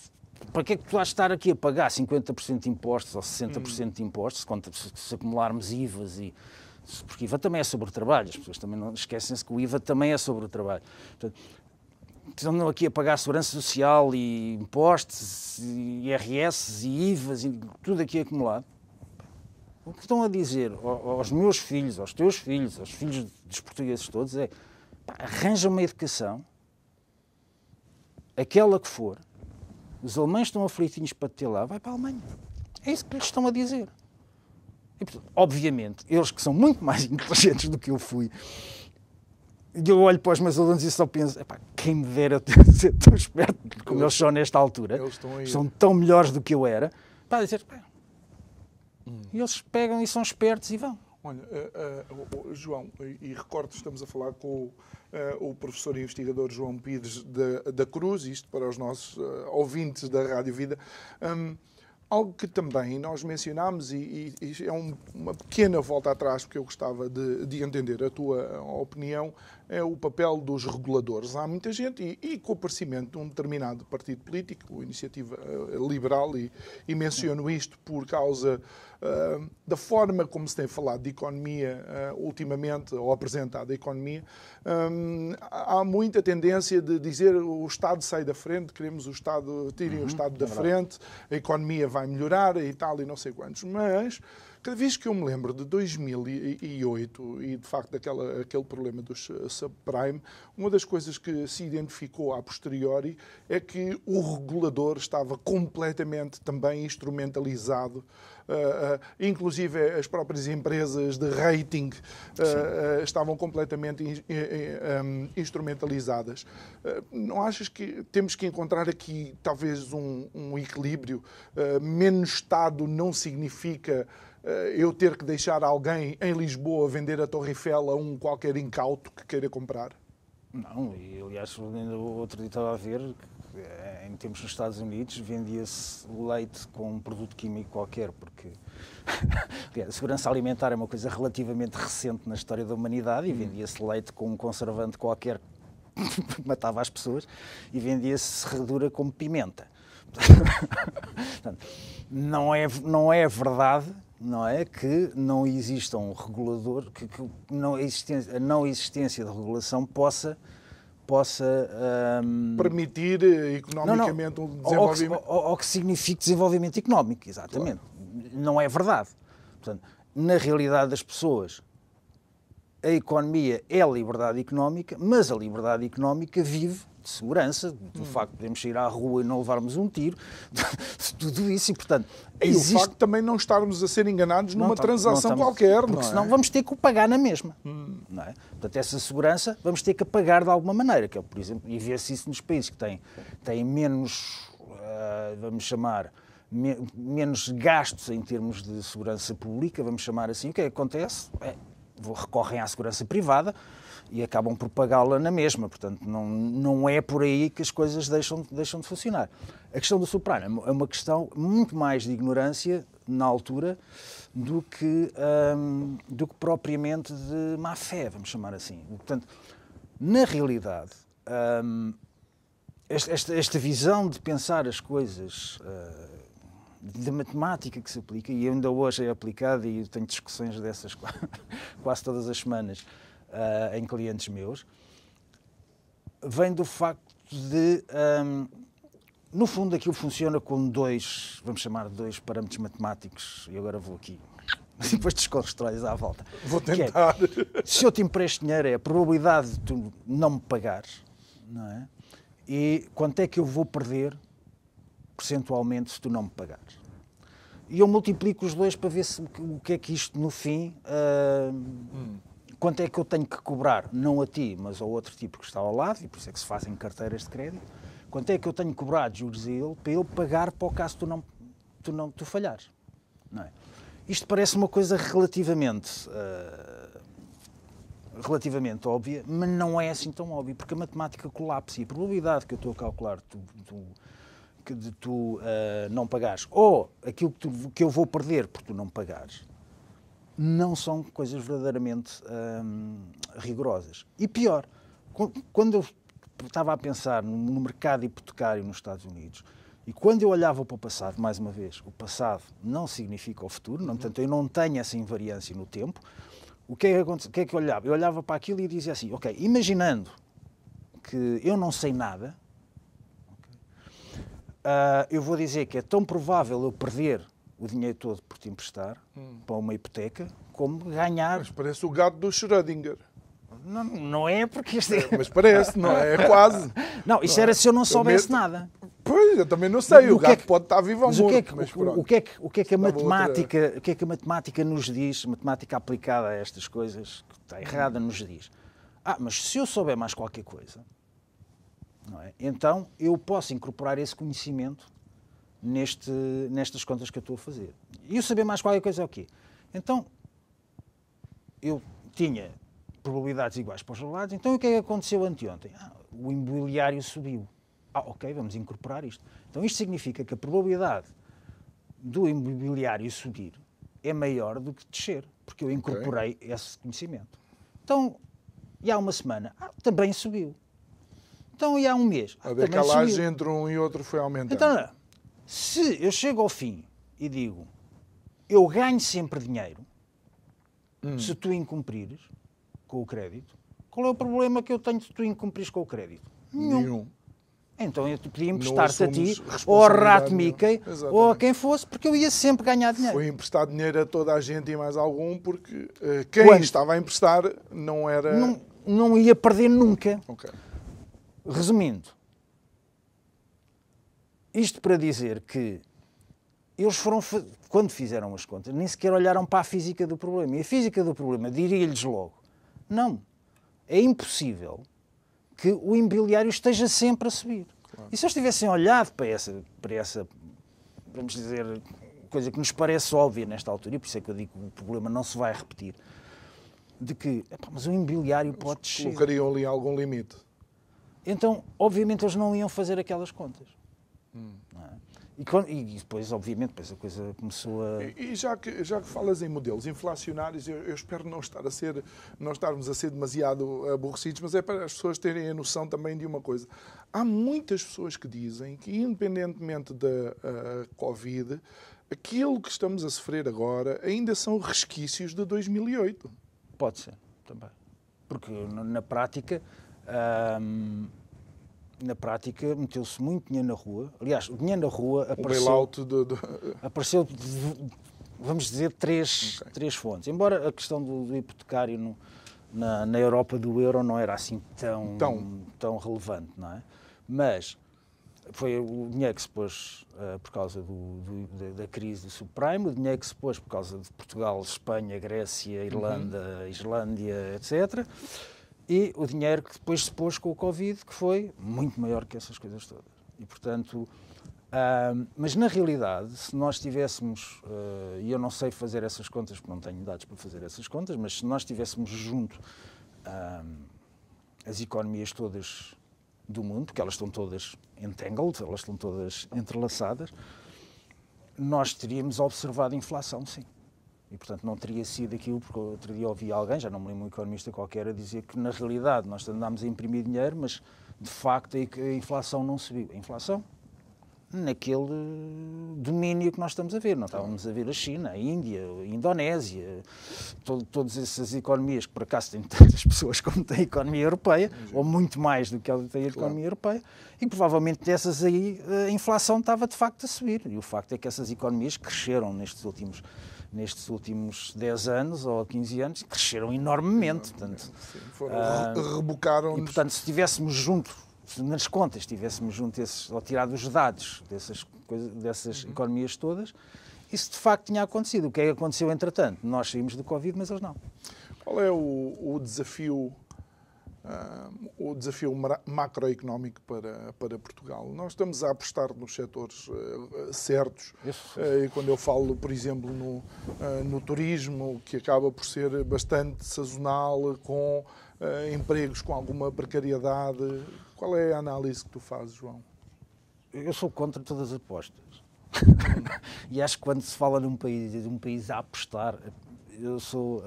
Speaker 2: Para que é que tu vais estar aqui a pagar 50% de impostos ou 60% de impostos, se acumularmos IVAs e... Porque IVA também é sobre o trabalho, as pessoas também não esquecem-se que o IVA também é sobre o trabalho. Portanto, estão aqui a pagar segurança social e impostos, e IRS e IVAs e tudo aqui acumulado. O que estão a dizer aos meus filhos, aos teus filhos, aos filhos dos portugueses todos é, arranja uma educação, aquela que for, os alemães estão aflitinhos para te ter lá, vai para a Alemanha. É isso que eles estão a dizer. E, portanto, obviamente, eles que são muito mais inteligentes do que eu fui, e eu olho para os meus alunos e só penso, quem me dera ser tão esperto como eles são nesta altura, são tão melhores do que eu era, para dizer, e eles pegam e são espertos e vão.
Speaker 1: Olha, João, e recordo, estamos a falar com o professor e investigador João Pires da Cruz, isto para os nossos ouvintes da Rádio Vida. Algo que também nós mencionámos, e é uma pequena volta atrás, porque eu gostava de entender a tua opinião, é o papel dos reguladores. Há muita gente, e com o aparecimento de um determinado partido político, a Iniciativa Liberal, e menciono isto por causa da forma como se tem falado de economia ultimamente, ou apresentado a economia, há muita tendência de dizer o Estado sai da frente, queremos o Estado, tirem o Estado da frente, a economia vai melhorar e tal, e não sei quantos. Mas, cada vez que eu me lembro de 2008 e, de facto, aquele problema dos subprime, uma das coisas que se identificou a posteriori é que o regulador estava completamente também instrumentalizado. Inclusive as próprias empresas de rating estavam completamente instrumentalizadas. Não achas que temos que encontrar aqui talvez um equilíbrio? Menos Estado não significa eu ter que deixar alguém em Lisboa vender a Torre Eiffel a um qualquer incauto que queira comprar?
Speaker 2: Não, e aliás, outro dia estava a ver que em tempos nos Estados Unidos vendia-se leite com um produto químico qualquer, porque a segurança alimentar é uma coisa relativamente recente na história da humanidade e vendia-se leite com um conservante qualquer que matava as pessoas e vendia-se serradura como pimenta. Portanto, não é verdade, não é, que não exista um regulador, que a não existência de regulação possa
Speaker 1: permitir economicamente um desenvolvimento.
Speaker 2: Ou que signifique desenvolvimento económico, exatamente. Claro. Não é verdade. Portanto, na realidade das pessoas, a economia é a liberdade económica, mas a liberdade económica vive de segurança, do facto de podermos sair à rua e não levarmos um tiro, tudo isso, e portanto...
Speaker 1: E o facto de também não estarmos a ser enganados numa transação qualquer,
Speaker 2: porque senão vamos ter que o pagar na mesma. Não é? Portanto, essa segurança vamos ter que pagar de alguma maneira, que é, por exemplo, e vê-se isso nos países que têm menos, vamos chamar, menos gastos em termos de segurança pública, vamos chamar assim, o que acontece? Recorrem à segurança privada e acabam por pagá-la na mesma. Portanto, não é por aí que as coisas deixam de funcionar. A questão do subprime é uma questão muito mais de ignorância, na altura, do que propriamente de má-fé, vamos chamar assim. Portanto, na realidade, esta visão de pensar as coisas... da matemática que se aplica, e ainda hoje é aplicada, e eu tenho discussões dessas quase todas as semanas em clientes meus, vem do facto de, no fundo, aquilo funciona com vamos chamar dois parâmetros matemáticos, e agora vou aqui, depois desconstróis à volta.
Speaker 1: Vou tentar.
Speaker 2: Se eu te empresto dinheiro, é a probabilidade de tu não me pagares, não é? E quanto é que eu vou perder percentualmente se tu não me pagares. E eu multiplico os dois para ver o que é que isto, no fim, quanto é que eu tenho que cobrar, não a ti, mas ao outro tipo que está ao lado, e por isso é que se fazem carteiras de crédito, quanto é que eu tenho que cobrar de juros a ele para ele pagar para o caso tu falhares. Não é? Isto parece uma coisa relativamente óbvia, mas não é assim tão óbvio, porque a matemática colapsa e a probabilidade que eu estou a calcular de tu não pagares, ou aquilo que eu vou perder por tu não pagares, não são coisas verdadeiramente rigorosas. E pior, quando eu estava a pensar no mercado hipotecário nos Estados Unidos, e quando eu olhava para o passado, mais uma vez, o passado não significa o futuro, portanto, eu não tenho essa invariância no tempo, o que é que eu olhava? Eu olhava para aquilo e dizia assim, ok, imaginando que eu não sei nada, eu vou dizer que é tão provável eu perder o dinheiro todo por te emprestar para uma hipoteca, como ganhar...
Speaker 1: Mas parece o gato do Schrödinger.
Speaker 2: Não é porque isto é...
Speaker 1: Mas parece, não é? É quase.
Speaker 2: Não, isto era se eu não soubesse nada.
Speaker 1: Pois, eu também não sei. O gato pode estar vivo ou morto.
Speaker 2: O que é que a matemática nos diz, a matemática aplicada a estas coisas, que está errada, nos diz? Mas se eu souber mais qualquer coisa, não é? Então eu posso incorporar esse conhecimento nestas contas que eu estou a fazer. E o saber mais qualquer coisa é o quê? Então, eu tinha probabilidades iguais para os lados, então o que é que aconteceu anteontem? O imobiliário subiu. Ok, vamos incorporar isto. Então isto significa que a probabilidade do imobiliário subir é maior do que descer, porque eu incorporei esse conhecimento. Então, e há uma semana, também subiu. Então, e há um mês,
Speaker 1: a decalagem entre um e outro foi aumentando.
Speaker 2: Então, se eu chego ao fim e digo, eu ganho sempre dinheiro, se tu incumprires com o crédito, qual é o problema que eu tenho se tu incumprires com o crédito? Nenhum. Então eu podia emprestar-te a ti, ou a Rato Mickey, ou a quem fosse, porque eu ia sempre ganhar dinheiro.
Speaker 1: Foi emprestar dinheiro a toda a gente e mais algum, porque quem estava a emprestar não era...
Speaker 2: Não ia perder nunca.
Speaker 1: Okay.
Speaker 2: Resumindo, isto para dizer que eles foram, quando fizeram as contas, nem sequer olharam para a física do problema. E a física do problema diria-lhes logo, não, é impossível que o imobiliário esteja sempre a subir. Claro. E se eles tivessem olhado para essa, vamos dizer, coisa que nos parece óbvia nesta altura, e por isso é que eu digo que o problema não se vai repetir, de que, mas o imobiliário pode descer.
Speaker 1: Colocariam ali algum limite.
Speaker 2: Então, obviamente, eles não iam fazer aquelas contas. Não é? E depois, obviamente, depois a coisa começou a...
Speaker 1: E já que falas em modelos inflacionários, eu espero não estarmos a ser demasiado aborrecidos, mas é para as pessoas terem a noção também de uma coisa. Há muitas pessoas que dizem que, independentemente da Covid, aquilo que estamos a sofrer agora ainda são resquícios de 2008.
Speaker 2: Pode ser, também. Porque na prática... meteu-se muito dinheiro na rua. Aliás, o dinheiro na rua apareceu... apareceu, vamos dizer, três três fontes. Embora a questão do hipotecário na Europa do euro não era assim tão relevante, não é? Mas foi o dinheiro que se pôs por causa da crise do subprime, o dinheiro que se pôs por causa de Portugal, Espanha, Grécia, Irlanda, Islândia, etc., e o dinheiro que depois se pôs com o Covid, que foi muito maior que essas coisas todas. E, portanto, mas na realidade, se nós tivéssemos, e eu não sei fazer essas contas, porque não tenho dados para fazer essas contas, mas se nós tivéssemos junto as economias todas do mundo, porque elas estão todas entangled, elas estão todas entrelaçadas, nós teríamos observado inflação, sim. E, portanto, não teria sido aquilo, porque outro dia ouvi alguém, já não me lembro, um economista qualquer, a dizer que, na realidade, nós andámos a imprimir dinheiro, mas, de facto, a inflação não subiu. A inflação, naquele domínio que nós estamos a ver. Não estávamos a ver a China, a Índia, a Indonésia, todas essas economias que, por acaso, têm tantas pessoas como tem a economia europeia, ou muito mais do que ela tem a economia europeia, e, provavelmente, dessas aí, a inflação estava, de facto, a subir. E o facto é que essas economias cresceram nestes últimos 10 anos ou 15 anos, cresceram enormemente. Portanto,
Speaker 1: rebocaram-nos.
Speaker 2: E, portanto, se tivéssemos junto, nas contas, tivéssemos junto ou tirado os dados dessas economias todas, isso de facto tinha acontecido. O que é que aconteceu entretanto? Nós saímos do Covid, mas eles não.
Speaker 1: Qual é o desafio macroeconómico para Portugal? Nós estamos a apostar nos setores certos. E quando eu falo, por exemplo, no turismo, que acaba por ser bastante sazonal, com empregos com alguma precariedade, qual é a análise que tu fazes, João?
Speaker 2: Eu sou contra todas as apostas. E acho que quando se fala de um país a apostar, eu sou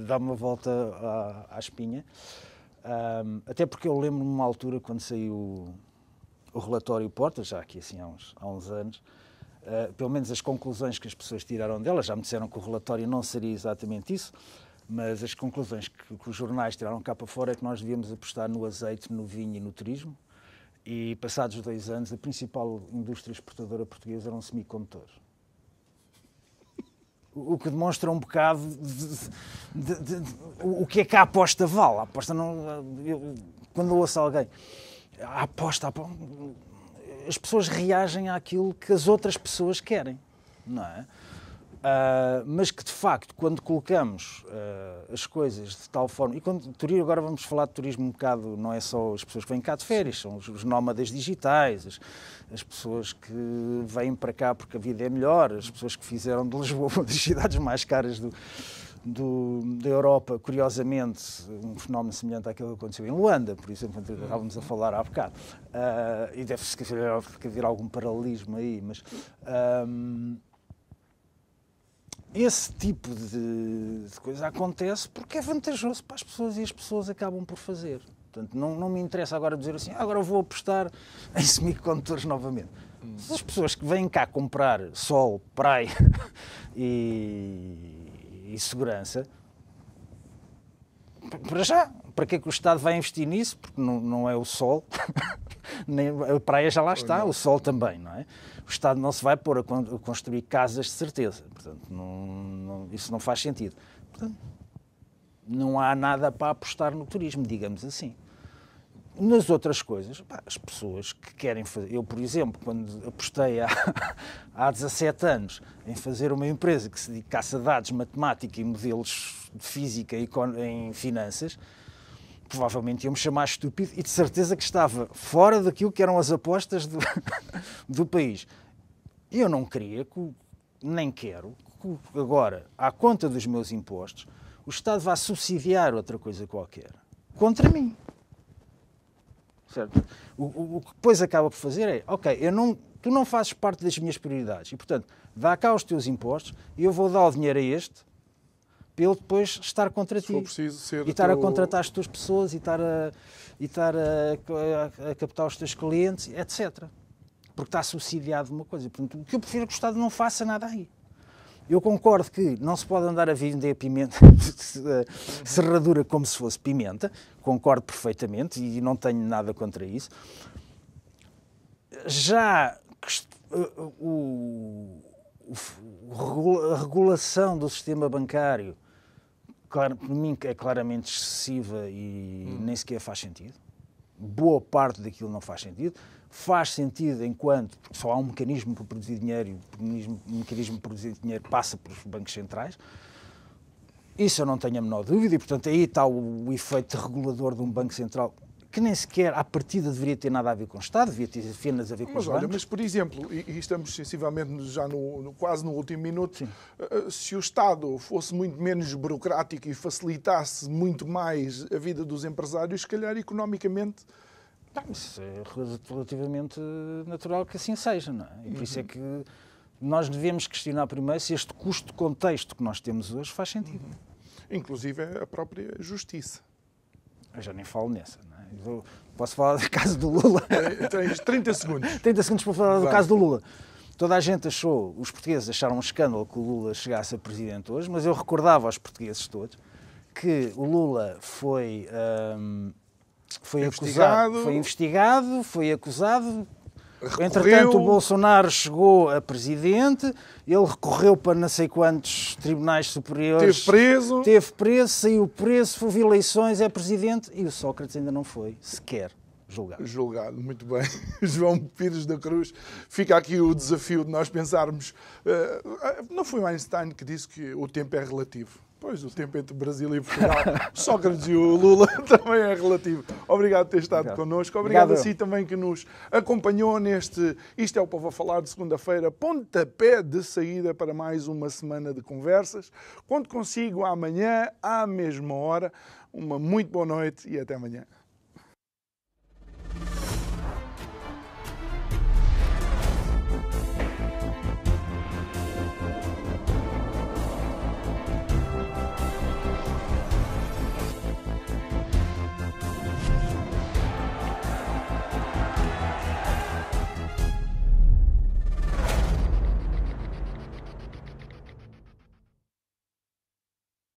Speaker 2: dar uma volta à espinha. Até porque eu lembro-me de uma altura, quando saiu o relatório Portas, já aqui assim há uns anos, pelo menos as conclusões que as pessoas tiraram dela, já me disseram que o relatório não seria exatamente isso, mas as conclusões que os jornais tiraram cá para fora é que nós devíamos apostar no azeite, no vinho e no turismo, e passados 2 anos a principal indústria exportadora portuguesa eram semicondutores. O que demonstra um bocado o que é que a aposta vale. A aposta não... quando ouço alguém, a aposta... As pessoas reagem àquilo que as outras pessoas querem, não é? Mas que, de facto, quando colocamos as coisas de tal forma... E agora vamos falar de turismo um bocado, não é só as pessoas que vêm cá de férias, são os nómadas digitais, as pessoas que vêm para cá porque a vida é melhor, as pessoas que fizeram de Lisboa uma das cidades mais caras da Europa, curiosamente, um fenómeno semelhante àquele que aconteceu em Luanda, por exemplo, quando estávamos a falar há bocado. E deve-se haver algum paralelismo aí, mas... esse tipo de coisa acontece porque é vantajoso para as pessoas e as pessoas acabam por fazer. Portanto, não me interessa agora dizer assim, agora vou apostar em semicondutores novamente. As pessoas que vêm cá comprar sol, praia e segurança, para que é que o Estado vai investir nisso? Porque não é o sol, nem a praia já lá está, o sol também, não é? O Estado não se vai pôr a construir casas de certeza. Portanto, isso não faz sentido. Portanto, não há nada para apostar no turismo, digamos assim. Nas outras coisas, as pessoas que querem fazer... Eu, por exemplo, quando apostei há 17 anos em fazer uma empresa que se dedicasse a dados, matemática e modelos de física e em finanças, provavelmente iam-me chamar estúpido e de certeza que estava fora daquilo que eram as apostas do país. Eu não queria, nem quero, que agora, à conta dos meus impostos, o Estado vá subsidiar outra coisa qualquer contra mim. Certo? O que depois acaba por fazer é, ok, tu não fazes parte das minhas prioridades e, portanto, dá cá os teus impostos e eu vou dar o dinheiro a este para ele depois estar contra ti. E estar a contratar as tuas pessoas e estar a captar os teus clientes, etc. Porque está subsidiado de uma coisa. Portanto, o que eu prefiro é que o Estado não faça nada aí. Eu concordo que não se pode andar a vender pimenta, serradura como se fosse pimenta, concordo perfeitamente e não tenho nada contra isso. Já a regulação do sistema bancário, para mim, é claramente excessiva e nem sequer faz sentido. Boa parte daquilo não faz sentido. Faz sentido enquanto, porque só há um mecanismo para produzir dinheiro e o mecanismo para produzir dinheiro passa pelos bancos centrais. Isso eu não tenho a menor dúvida e, portanto, aí está o efeito regulador de um banco central que nem sequer, à partida, deveria ter nada a ver com o Estado, devia ter apenas a ver com os bancos.
Speaker 1: Mas, por exemplo, e estamos sensivelmente já quase no último minuto, se o Estado fosse muito menos burocrático e facilitasse muito mais a vida dos empresários, se calhar, economicamente...
Speaker 2: Isso é relativamente natural que assim seja, não é? E por isso é que nós devemos questionar primeiro se este custo-contexto que nós temos hoje faz sentido.
Speaker 1: Inclusive a própria justiça.
Speaker 2: Eu já nem falo nessa, não é? Eu posso falar do caso do Lula?
Speaker 1: Tens 30 segundos.
Speaker 2: 30 segundos para falar do caso do Lula. Toda a gente achou, os portugueses acharam um escândalo que o Lula chegasse a presidente hoje, mas eu recordava aos portugueses todos que o Lula foi investigado, foi acusado.
Speaker 1: Recorreu.
Speaker 2: Entretanto, o Bolsonaro chegou a presidente, ele recorreu para não sei quantos tribunais superiores. Teve preso, saiu preso, houve eleições, é presidente e o Sócrates ainda não foi sequer julgado.
Speaker 1: Muito bem. João Pires da Cruz, fica aqui o desafio de nós pensarmos. Não foi o Einstein que disse que o tempo é relativo? Pois, o tempo entre Brasil e Portugal, Sócrates e o Lula também é relativo. Obrigado por ter estado connosco. Obrigado a si também que nos acompanhou neste Isto é o Povo a Falar de segunda-feira, pontapé de saída para mais uma semana de conversas. Conto consigo amanhã, à mesma hora. Uma muito boa noite e até amanhã.